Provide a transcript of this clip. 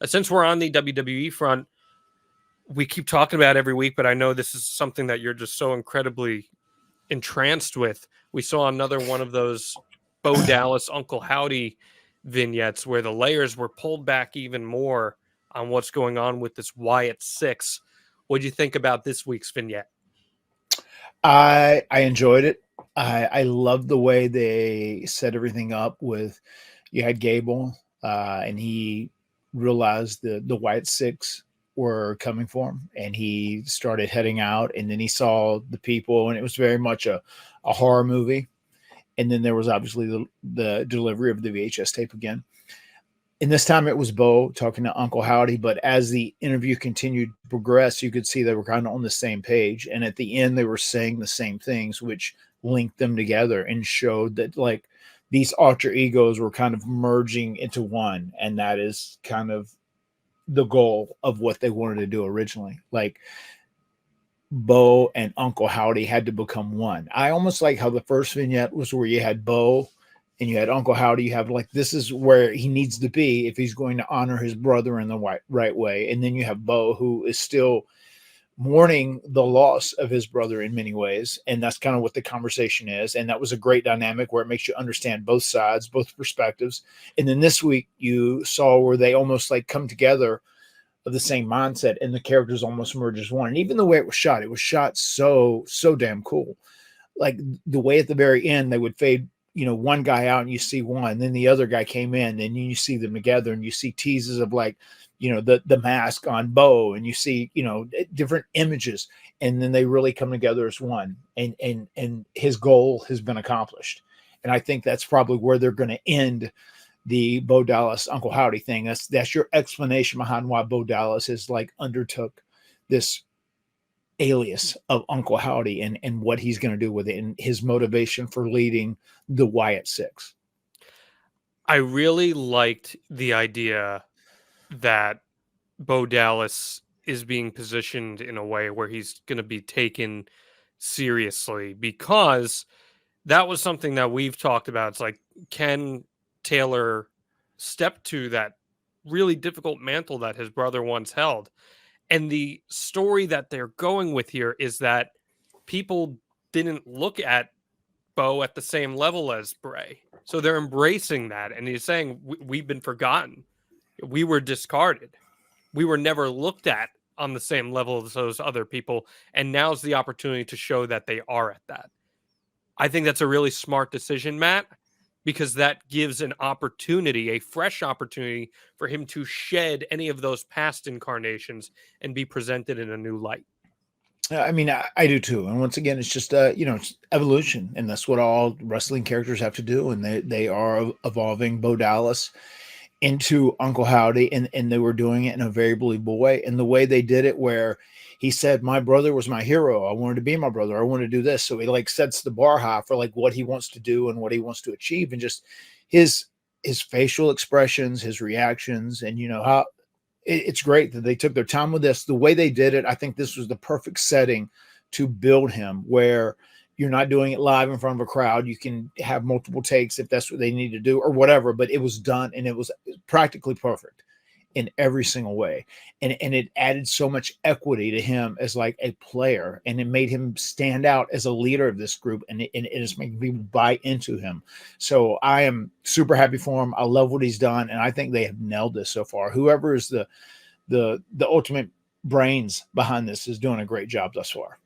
since we're on the WWE front, we keep talking about it every week, but I know this is something that you're just so incredibly entranced with. We saw another one of those Bo Dallas Uncle Howdy vignettes where the layers were pulled back even more on what's going on with this Wyatt Six. What do you think about this week's vignette? I enjoyed it. I loved the way they set everything up with you had Gable, and he realized the Wyatt Six were coming for him, and he started heading out, and then he saw the people, and it was very much a horror movie. And then there was obviously the delivery of the VHS tape again. And this time it was Bo talking to Uncle Howdy. But as the interview continued to progress, you could see they were kind of on the same page. And at the end, they were saying the same things, which linked them together and showed that like these alter egos were kind of merging into one. And that is kind of the goal of what they wanted to do originally. Like Bo and Uncle Howdy had to become one. I almost like how the first vignette was where you had Bo and you had Uncle Howdy. You have like, this is where he needs to be if he's going to honor his brother in the right way. And then you have Bo, who is still mourning the loss of his brother in many ways. And that's kind of what the conversation is. And that was a great dynamic where it makes you understand both sides, both perspectives. And then this week you saw where they almost like come together of the same mindset, and the characters almost merge as one. And even the way it was shot so damn cool. Like the way at the very end they would fade, one guy out and you see one, then the other guy came in, and you see them together, and you see teases of like, the mask on Bo, and you see, different images, and then they really come together as one, and his goal has been accomplished. And I think that's probably where they're going to end the Bo Dallas Uncle Howdy thing. That's your explanation behind why Bo Dallas is like undertook this alias of Uncle Howdy and what he's going to do with it and his motivation for leading the Wyatt Six. I really liked the idea that Bo Dallas is being positioned in a way where he's going to be taken seriously, because that was something that we've talked about. It's like, can Taylor step to that really difficult mantle that his brother once held? And the story that they're going with here is that people didn't look at Bo at the same level as Bray. So they're embracing that. And he's saying, we've been forgotten. We were discarded. We were never looked at on the same level as those other people. And now's the opportunity to show that they are at that. I think that's a really smart decision, Matt, because that gives an opportunity, a fresh opportunity for him to shed any of those past incarnations and be presented in a new light. I mean, I do too. And once again, it's just, it's evolution. And that's what all wrestling characters have to do. And they are evolving Bo Dallas into Uncle Howdy. And they were doing it in a very believable way. And the way they did it, where he said, my brother was my hero. I wanted to be my brother. I wanted to do this. So he like sets the bar high for like what he wants to do and what he wants to achieve. And just his facial expressions, his reactions, and how it's great that they took their time with this. The way they did it, I think this was the perfect setting to build him, where you're not doing it live in front of a crowd. You can have multiple takes if that's what they need to do or whatever, but it was done, and it was practically perfect in every single way. And it added so much equity to him as like a player, and it made him stand out as a leader of this group, and it is making people buy into him. So I am super happy for him. I love what he's done, and I think they have nailed this so far. Whoever is the ultimate brains behind this is doing a great job thus far.